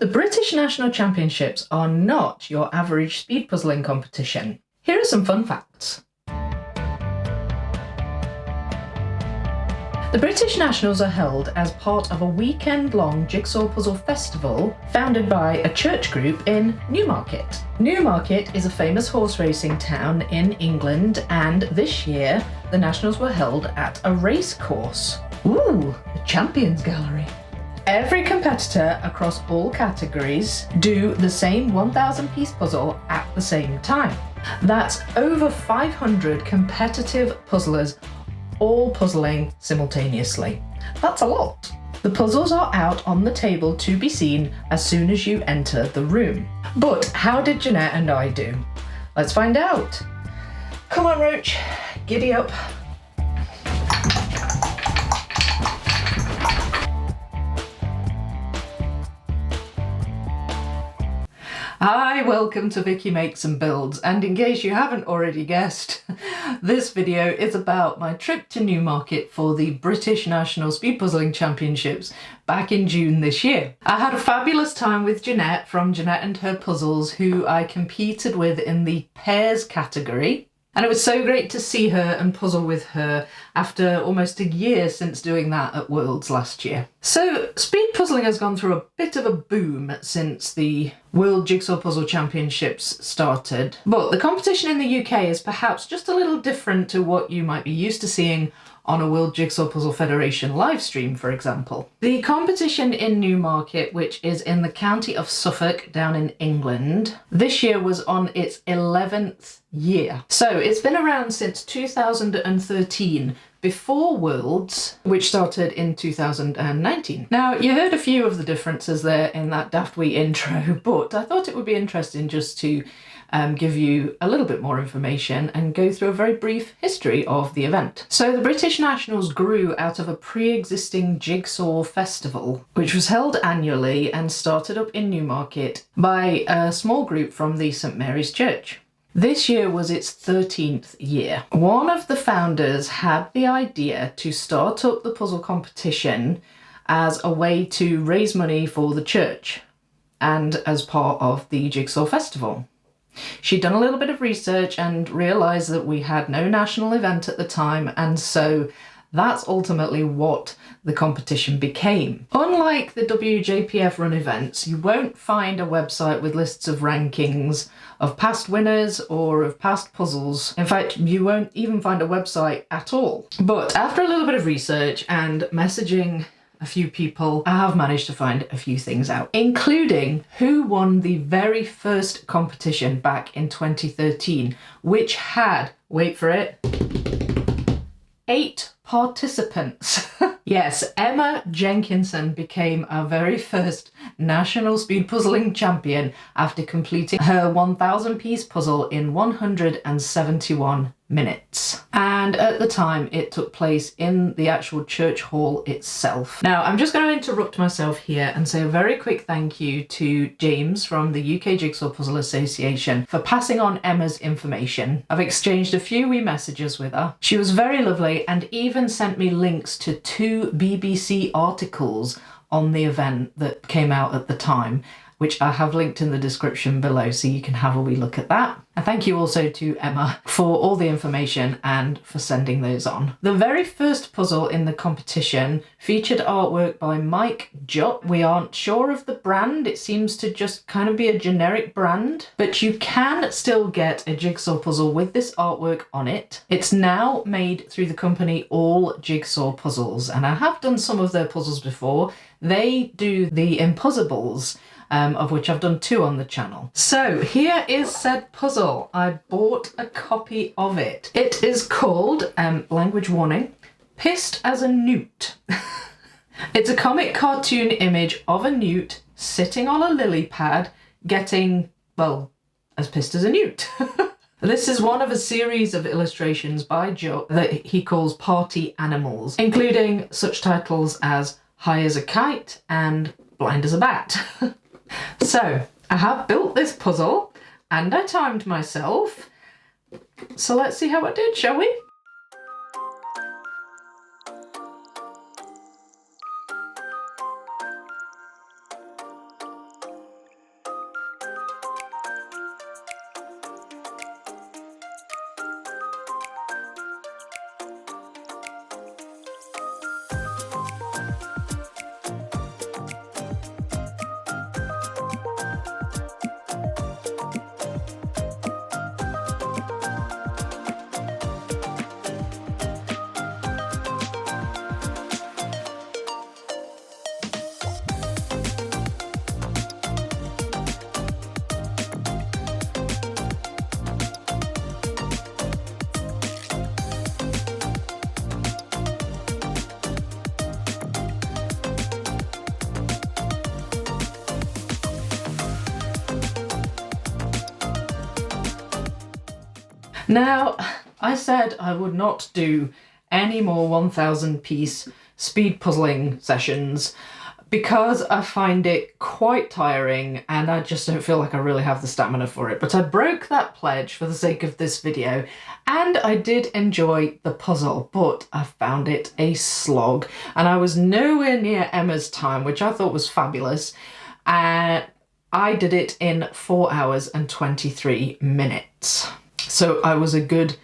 The British National Championships are not your average speed puzzling competition. Here are some fun facts. The British Nationals are held as part of a weekend-long jigsaw puzzle festival founded by a church group in Newmarket. Newmarket is a famous horse racing town in England, and this year the Nationals were held at a race course. Ooh, the Champions Gallery. Every competitor across all categories do the same 1,000-piece puzzle at the same time. That's over 500 competitive puzzlers all puzzling simultaneously. That's a lot. The puzzles are out on the table to be seen as soon as you enter the room. But how did Janette and I do? Let's find out. Come on, Roach, giddy up. Hi, welcome to Vicky Makes and Builds, and in case you haven't already guessed, this video is about my trip to Newmarket for the British National Speed Puzzling Championships back in June this year. I had a fabulous time with Janette from Janette and Her Puzzles, who I competed with in the pairs category. And it was so great to see her and puzzle with her after almost a year since doing that at Worlds last year. So speed puzzling has gone through a bit of a boom since the World Jigsaw Puzzle Championships started, but the competition in the UK is perhaps just a little different to what you might be used to seeing on a World Jigsaw Puzzle Federation live stream, for example. The competition in Newmarket, which is in the county of Suffolk down in England, this year was on its 11th year. So it's been around since 2013, before Worlds, which started in 2019. Now, you heard a few of the differences there in that daft wee intro, but I thought it would be interesting just to give you a little bit more information and go through a very brief history of the event. So the British Nationals grew out of a pre-existing jigsaw festival, which was held annually and started up in Newmarket by a small group from the St Mary's Church. This year was its 13th year. One of the founders had the idea to start up the puzzle competition as a way to raise money for the church and as part of the Jigsaw Festival. She'd done a little bit of research and realised that we had no national event at the time, and so that's ultimately what the competition became. Unlike the WJPF run events, you won't find a website with lists of rankings of past winners or of past puzzles. In fact, you won't even find a website at all. But after a little bit of research and messaging a few people, I have managed to find a few things out, including who won the very first competition back in 2013, which had, wait for it, 8 participants. Yes, Emma Jenkinson became our very first national speed puzzling champion after completing her 1,000-piece puzzle in 171 minutes. And at the time, it took place in the actual church hall itself. Now, I'm just going to interrupt myself here and say a very quick thank you to James from the UK Jigsaw Puzzle Association for passing on Emma's information. I've exchanged a few wee messages with her. She was very lovely and even sent me links to 2 BBC articles on the event that came out at the time, which I have linked in the description below so you can have a wee look at that. And thank you also to Emma for all the information and for sending those on. The very first puzzle in the competition featured artwork by Mike Jupp. We aren't sure of the brand, it seems to just kind of be a generic brand, but you can still get a jigsaw puzzle with this artwork on it. It's now made through the company All Jigsaw Puzzles, and I have done some of their puzzles before. They do the impossibles, of which I've done 2 on the channel. So here is said puzzle. I bought a copy of it. It is called, language warning, Pissed as a Newt. It's a comic cartoon image of a newt sitting on a lily pad getting, well, as pissed as a newt. This is one of a series of illustrations by Joe that he calls party animals, including such titles as High as a Kite and Blind as a Bat. So, I have built this puzzle and I timed myself. So let's see how I did, shall we? Now, I said I would not do any more 1,000 piece speed puzzling sessions because I find it quite tiring and I just don't feel like I really have the stamina for it. But I broke that pledge for the sake of this video, and I did enjoy the puzzle, but I found it a slog. And I was nowhere near Emma's time, which I thought was fabulous. I did it in 4 hours and 23 minutes. So I was a good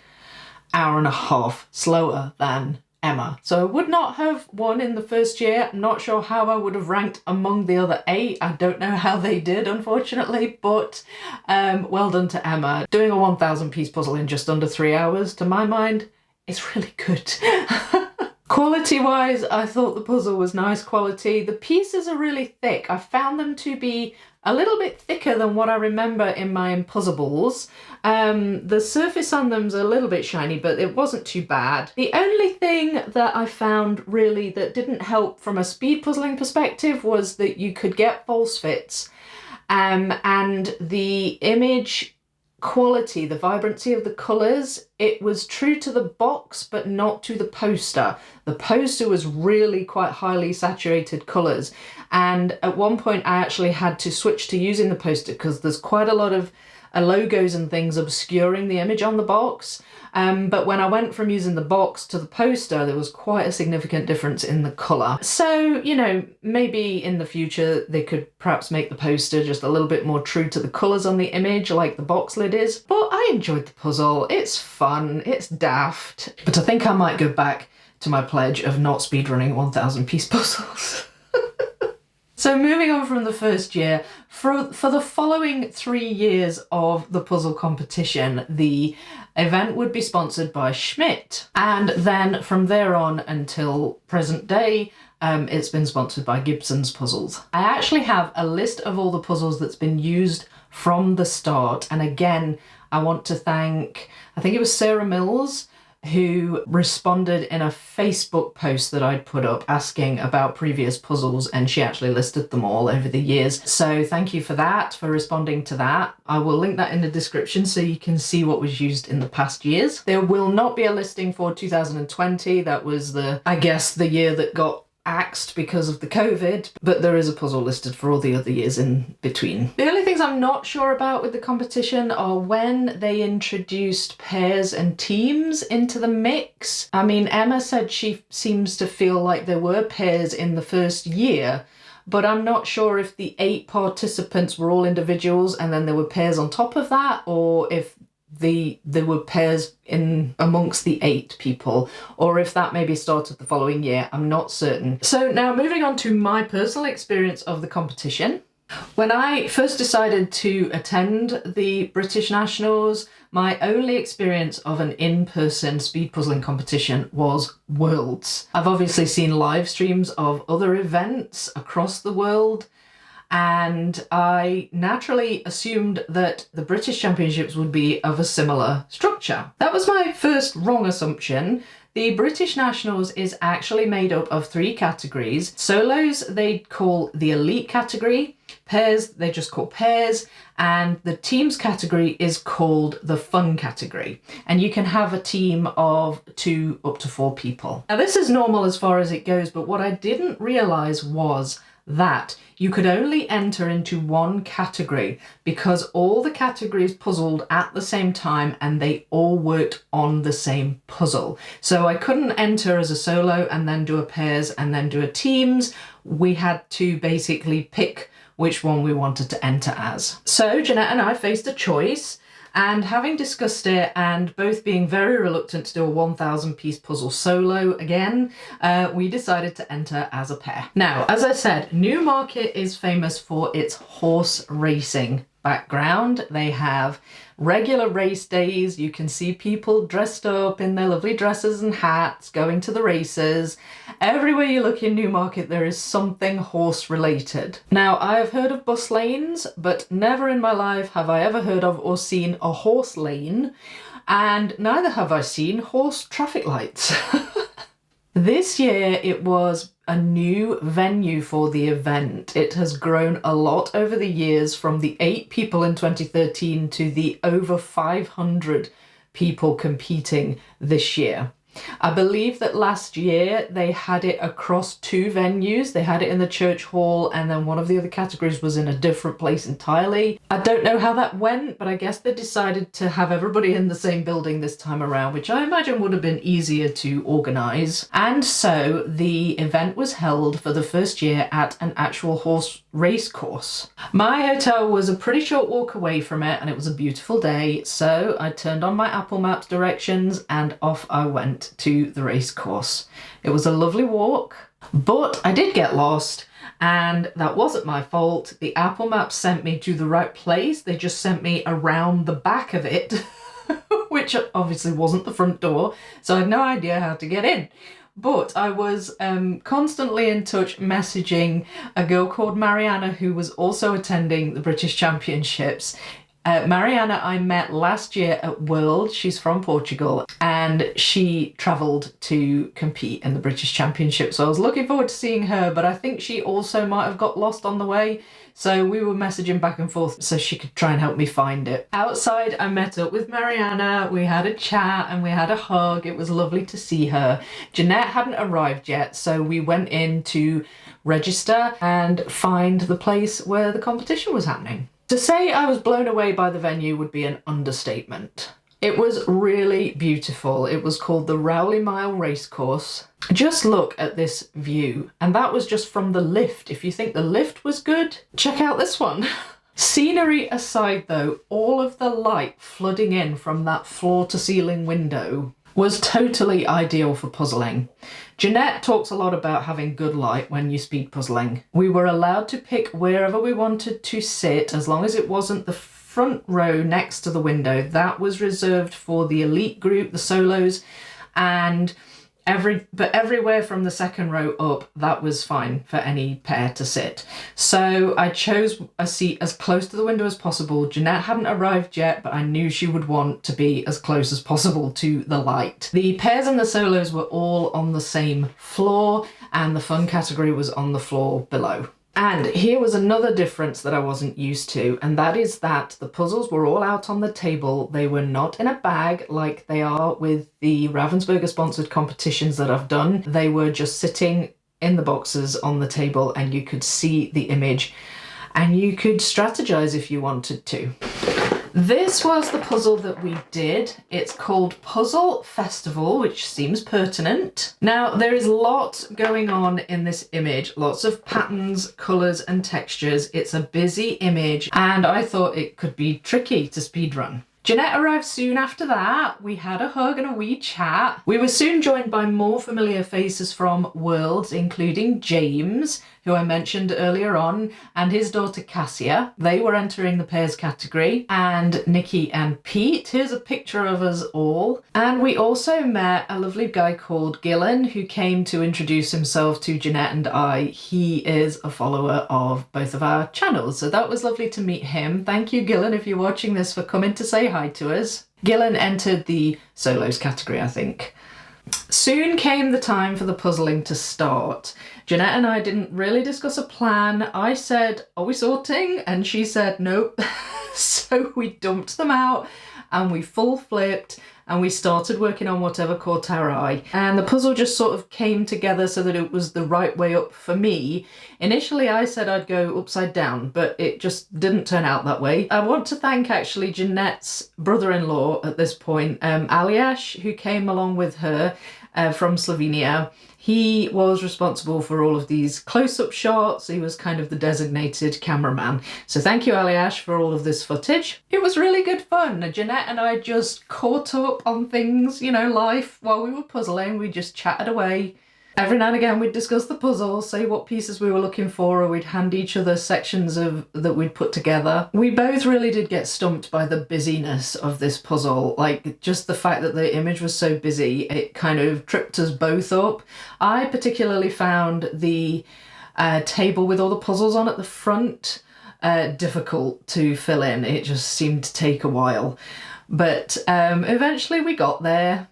hour and a half slower than Emma. So I would not have won in the first year. I'm not sure how I would have ranked among the other 8. I don't know how they did, unfortunately, but well done to Emma. Doing a 1,000 piece puzzle in just under 3 hours, to my mind, is really good. Quality wise, I thought the puzzle was nice quality. The pieces are really thick. I found them to be a little bit thicker than what I remember in my Impossibles. The surface on them's a little bit shiny, but it wasn't too bad. The only thing that I found really that didn't help from a speed puzzling perspective was that you could get false fits, and the image quality, the vibrancy of the colours, it was true to the box but not to the poster. The poster was really quite highly saturated colours, and at one point I actually had to switch to using the poster because there's quite a lot of logos and things obscuring the image on the box. But when I went from using the box to the poster, there was quite a significant difference in the colour. So, you know, maybe in the future they could perhaps make the poster just a little bit more true to the colours on the image like the box lid is. But I enjoyed the puzzle. It's fun, it's daft. But I think I might go back to my pledge of not speedrunning 1,000 piece puzzles. So moving on from the first year, for the following 3 years of the puzzle competition, the event would be sponsored by Schmidt. And then from there on until present day, it's been sponsored by Gibsons puzzles. I actually have a list of all the puzzles that's been used from the start. And again, I want to thank, I think it was Sarah Mills, who responded in a Facebook post that I'd put up asking about previous puzzles, and she actually listed them all over the years. So thank you for that, for responding to that. I will link that in the description so you can see what was used in the past years. There will not be a listing for 2020. That was I guess the year that got axed because of the COVID, but there is a puzzle listed for all the other years in between. The only things I'm not sure about with the competition are when they introduced pairs and teams into the mix. I mean, Emma said she seems to feel like there were pairs in the first year, but I'm not sure if the 8 participants were all individuals and then there were pairs on top of that, or if there were pairs in amongst the 8 people, or if that maybe started the following year. I'm not certain. So now moving on to my personal experience of the competition. When I first decided to attend the British Nationals, my only experience of an in-person speed puzzling competition was Worlds. I've obviously seen live streams of other events across the world, and I naturally assumed that the British Championships would be of a similar structure. That was my first wrong assumption. The British Nationals is actually made up of 3 categories. Solos they call the elite category, pairs they just call pairs, and the teams category is called the fun category. And you can have a team of 2 up to 4 people. Now this is normal as far as it goes, but what I didn't realise was that you could only enter into one category because all the categories puzzled at the same time and they all worked on the same puzzle. So I couldn't enter as a solo and then do a pairs and then do a teams. We had to basically pick which one we wanted to enter as. So Janette and I faced a choice, and having discussed it and both being very reluctant to do a 1,000 piece puzzle solo again, we decided to enter as a pair. Now, as I said, Newmarket is famous for its horse racing background. They have regular race days. You can see people dressed up in their lovely dresses and hats going to the races. Everywhere you look in Newmarket, there is something horse related. Now, I have heard of bus lanes, but never in my life have I ever heard of or seen a horse lane, and neither have I seen horse traffic lights. This year it was a new venue for the event. It has grown a lot over the years, from the 8 people in 2013 to the over 500 people competing this year. I believe that last year they had it across 2 venues. They had it in the church hall, and then one of the other categories was in a different place entirely. I don't know how that went, but I guess they decided to have everybody in the same building this time around, which I imagine would have been easier to organise. And so the event was held for the first year at an actual horse race course. My hotel was a pretty short walk away from it, and it was a beautiful day, so I turned on my Apple Maps directions and off I went to the race course. It was a lovely walk, but I did get lost, and that wasn't my fault. The Apple Maps sent me to the right place. They just sent me around the back of it, which obviously wasn't the front door, so I had no idea how to get in. But I was constantly in touch, messaging a girl called Mariana, who was also attending the British Championships. Mariana I met last year at World. She's from Portugal, and she travelled to compete in the British Championship. So I was looking forward to seeing her, but I think she also might have got lost on the way. So we were messaging back and forth so she could try and help me find it. Outside, I met up with Mariana. We had a chat and we had a hug. It was lovely to see her. Janette hadn't arrived yet, so we went in to register and find the place where the competition was happening. To say I was blown away by the venue would be an understatement. It was really beautiful. It was called the Rowley Mile Racecourse. Just look at this view, and that was just from the lift. If you think the lift was good, check out this one. Scenery aside though, all of the light flooding in from that floor to ceiling window was totally ideal for puzzling. Janette talks a lot about having good light when you speed puzzling. We were allowed to pick wherever we wanted to sit, as long as it wasn't the front row next to the window. That was reserved for the elite group, the solos, and everywhere from the second row up, that was fine for any pair to sit. So I chose a seat as close to the window as possible. Janette hadn't arrived yet, but I knew she would want to be as close as possible to the light. The pairs and the solos were all on the same floor, and the fun category was on the floor below. And here was another difference that I wasn't used to, and that is that the puzzles were all out on the table. They were not in a bag like they are with the Ravensburger sponsored competitions that I've done. They were just sitting in the boxes on the table, and you could see the image and you could strategize if you wanted to. This was the puzzle that we did. It's called Puzzle Festival, which seems pertinent. Now, there is lots going on in this image, lots of patterns, colours and textures. It's a busy image, and I thought it could be tricky to speedrun. Janette arrived soon after that. We had a hug and a wee chat. We were soon joined by more familiar faces from Worlds, including James, who I mentioned earlier on, and his daughter Cassia. They were entering the pairs category, and Nikki and Pete. Here's a picture of us all. And we also met a lovely guy called Gillen, who came to introduce himself to Janette and I. He is a follower of both of our channels, so that was lovely to meet him. Thank you, Gillen, if you're watching this, for coming to say hi to us. Gillen entered the solos category, I think. Soon came the time for the puzzling to start. Janette and I didn't really discuss a plan. I said, "Are we sorting?" And she said, "Nope." So we dumped them out and we full flipped and we started working on whatever caught our eye. And the puzzle just sort of came together so that it was the right way up for me. Initially I said I'd go upside down, but it just didn't turn out that way. I want to thank actually Janette's brother-in-law at this point, Aljaž, who came along with her from Slovenia. He was responsible for all of these close-up shots. He was kind of the designated cameraman. So thank you, Aljaž, for all of this footage. It was really good fun. Janette and I just caught up on things, you know, life while we were puzzling. We just chatted away. Every now and again we'd discuss the puzzle, say what pieces we were looking for, or we'd hand each other sections that we'd put together. We both really did get stumped by the busyness of this puzzle. Like, just the fact that the image was so busy, it kind of tripped us both up. I particularly found the table with all the puzzles on at the front difficult to fill in. It just seemed to take a while. But eventually we got there.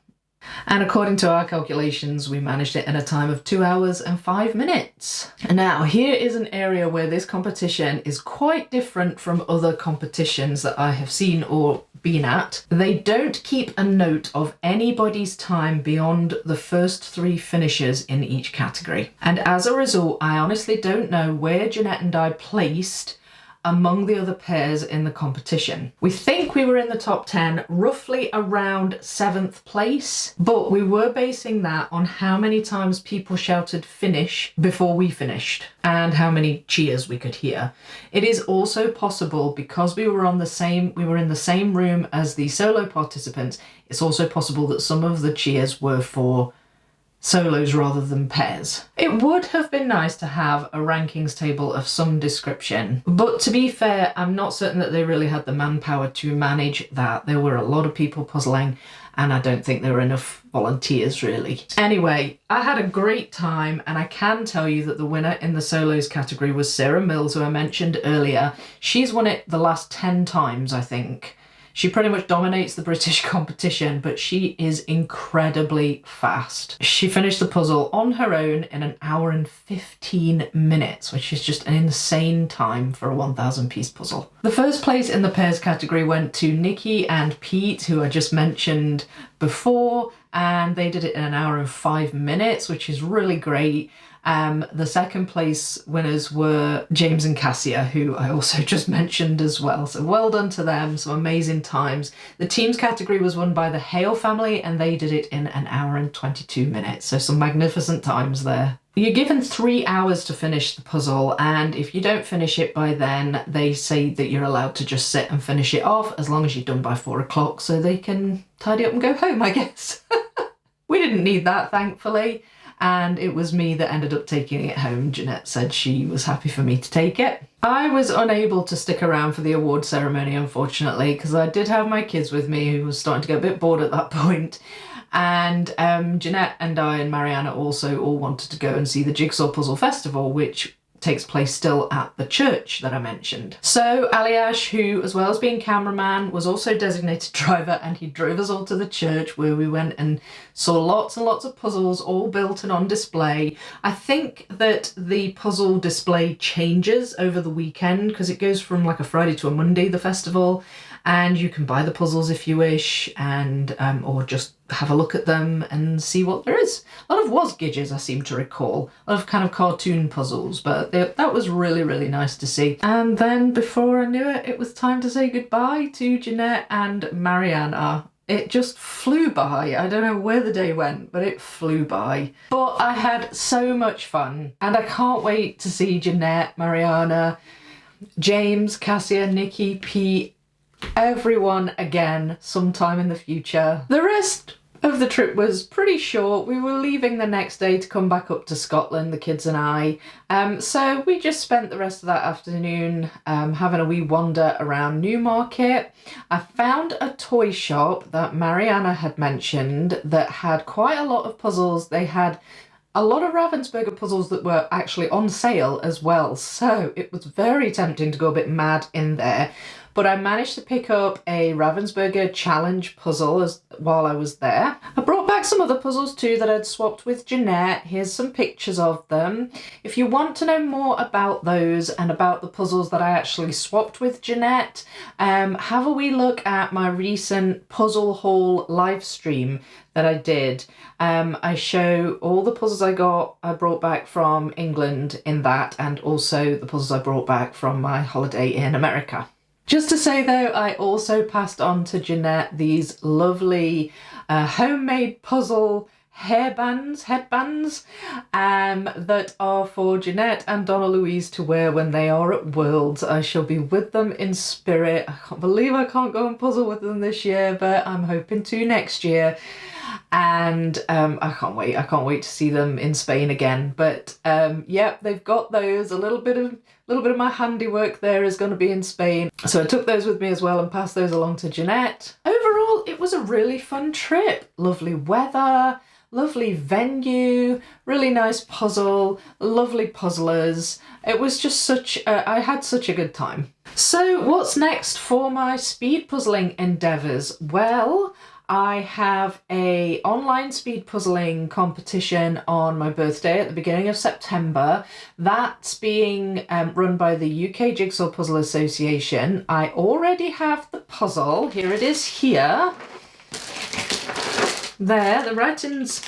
And according to our calculations, we managed it in a time of 2 hours and 5 minutes. Now, here is an area where this competition is quite different from other competitions that I have seen or been at. They don't keep a note of anybody's time beyond the first 3 finishers in each category. And as a result, I honestly don't know where Janette and I placed among the other pairs in the competition. We think we were in the top 10, roughly around 7th place, but we were basing that on how many times people shouted finish before we finished and how many cheers we could hear. It is also possible, because we were in the same room as the solo participants, it's also possible that some of the cheers were for solos rather than pairs. It would have been nice to have a rankings table of some description, but to be fair, I'm not certain that they really had the manpower to manage that. There were a lot of people puzzling and I don't think there were enough volunteers really. Anyway, I had a great time, and I can tell you that the winner in the solos category was Sarah Mills, who I mentioned earlier. She's won it the last 10 times, I think. She pretty much dominates the British competition, but she is incredibly fast. She finished the puzzle on her own in 1 hour and 15 minutes, which is just an insane time for a 1,000 piece puzzle. The first place in the pairs category went to Nikki and Pete, who I just mentioned before, and they did it in 1 hour and 5 minutes, which is really great. The second place winners were James and Cassia, who I also just mentioned as well. So well done to them, some amazing times. The teams category was won by the Hale family, and they did it in 1 hour and 22 minutes. So some magnificent times there. You're given 3 hours to finish the puzzle, and if you don't finish it by then, they say that you're allowed to just sit and finish it off as long as you're done by 4 o'clock, so they can tidy up and go home, I guess. We didn't need that, thankfully. And it was me that ended up taking it home. Janette said she was happy for me to take it. I was unable to stick around for the award ceremony, unfortunately, because I did have my kids with me who was starting to get a bit bored at that point. And Janette and I and Mariana also all wanted to go and see the Jigsaw Puzzle Festival, which takes place still at the church that I mentioned. So Aliash, who as well as being cameraman was also designated driver, and he drove us all to the church where we went and saw lots and lots of puzzles all built and on display. I think that the puzzle display changes over the weekend because it goes from like a Friday to a Monday, the festival, and you can buy the puzzles if you wish, and or just have a look at them and see what there is. A lot of was-gidges, I seem to recall. A lot of kind of cartoon puzzles, but that was really, really nice to see. And then before I knew it, it was time to say goodbye to Janette and Mariana. It just flew by. I don't know where the day went, but it flew by. But I had so much fun, and I can't wait to see Janette, Mariana, James, Cassia, Nikki, Pete, everyone again sometime in the future. The rest of the trip was pretty short. We were leaving the next day to come back up to Scotland, the kids and I. So we just spent the rest of that afternoon having a wee wander around Newmarket. I found a toy shop that Mariana had mentioned that had quite a lot of puzzles. They had a lot of Ravensburger puzzles that were actually on sale as well. So it was very tempting to go a bit mad in there. But I managed to pick up a Ravensburger challenge puzzle while I was there. I brought back some other puzzles too that I'd swapped with Janette. Here's some pictures of them. If you want to know more about those and about the puzzles that I actually swapped with Janette, have a wee look at my recent puzzle haul live stream that I did. I show all the puzzles I brought back from England in that, and also the puzzles I brought back from my holiday in America. Just to say though, I also passed on to Janette these lovely homemade puzzle headbands that are for Janette and Donna Louise to wear when they are at Worlds. I shall be with them in spirit. I can't believe I can't go and puzzle with them this year, but I'm hoping to next year. And I can't wait to see them in Spain again. But yeah, they've got those. A little bit of my handiwork there is going to be in Spain, so I took those with me as well and passed those along to Janette. Overall, it was a really fun trip. Lovely weather, lovely venue, really nice puzzle, lovely puzzlers. It was just I had such a good time. So what's next for my speed puzzling endeavours? Well, I have a online speed puzzling competition on my birthday at the beginning of September. That's being run by the UK Jigsaw Puzzle Association. I already have the puzzle. Here it is here. There, the writing's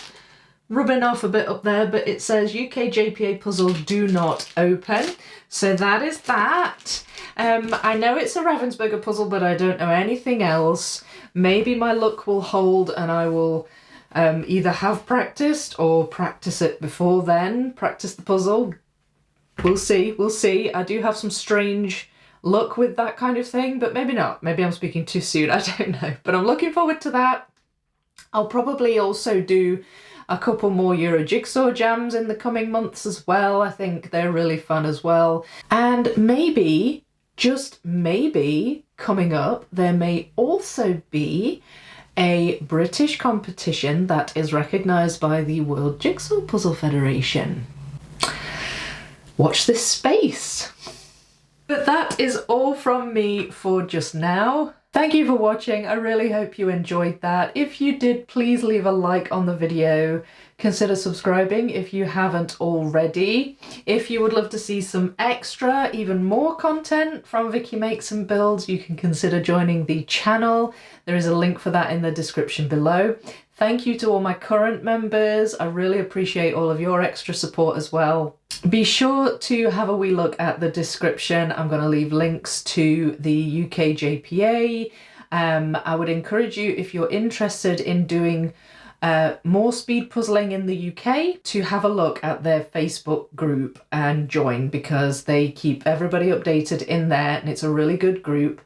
rubbing off a bit up there, but it says UKJPA puzzle do not open. So that is that. I know it's a Ravensburger puzzle, but I don't know anything else. Maybe my luck will hold and I will either have practiced or practice it before then, practice the puzzle. We'll see, we'll see. I do have some strange luck with that kind of thing, but maybe not. Maybe I'm speaking too soon, I don't know. But I'm looking forward to that. I'll probably also do a couple more Euro Jigsaw jams in the coming months as well. I think they're really fun as well. And maybe, just maybe, coming up, there may also be a British competition that is recognised by the World Jigsaw Puzzle Federation. Watch this space. But that is all from me for just now. Thank you for watching. I really hope you enjoyed that. If you did, please leave a like on the video. Consider subscribing if you haven't already. If you would love to see some extra, even more content from Vicky Makes and Builds, you can consider joining the channel. There is a link for that in the description below. Thank you to all my current members. I really appreciate all of your extra support as well. Be sure to have a wee look at the description. I'm going to leave links to the UKJPA. I would encourage you, if you're interested in doing more speed puzzling in the UK, to have a look at their Facebook group and join, because they keep everybody updated in there and it's a really good group.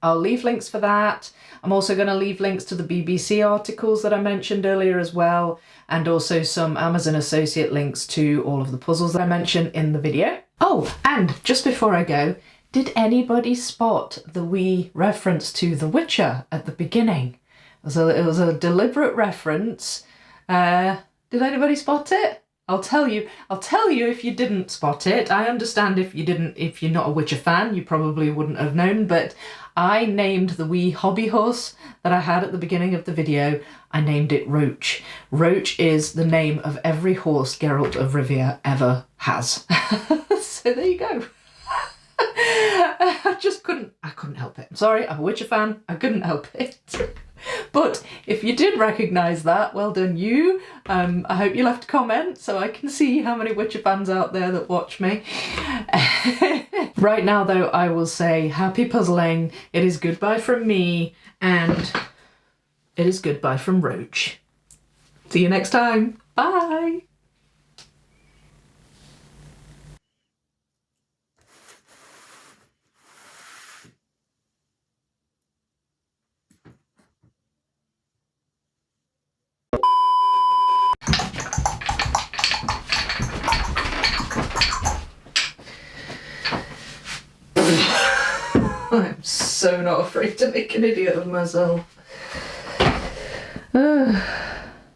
I'll leave links for that. I'm also going to leave links to the BBC articles that I mentioned earlier as well, and also some Amazon associate links to all of the puzzles that I mentioned in the video. Oh, and just before I go, did anybody spot the wee reference to The Witcher at the beginning? It was a deliberate reference. Did anybody spot it? I'll tell you if you didn't spot it. I understand if you're not a Witcher fan, you probably wouldn't have known, but I named the wee hobby horse that I had at the beginning of the video, I named it Roach. Roach is the name of every horse Geralt of Rivia ever has. So there you go. I couldn't help it. I'm sorry, I'm a Witcher fan, I couldn't help it. But if you did recognise that, well done you. I hope you left a comment so I can see how many Witcher fans out there that watch me. Right now though, I will say happy puzzling. It is goodbye from me, and it is goodbye from Roach. See you next time. Bye. I'm so not afraid to make an idiot of myself.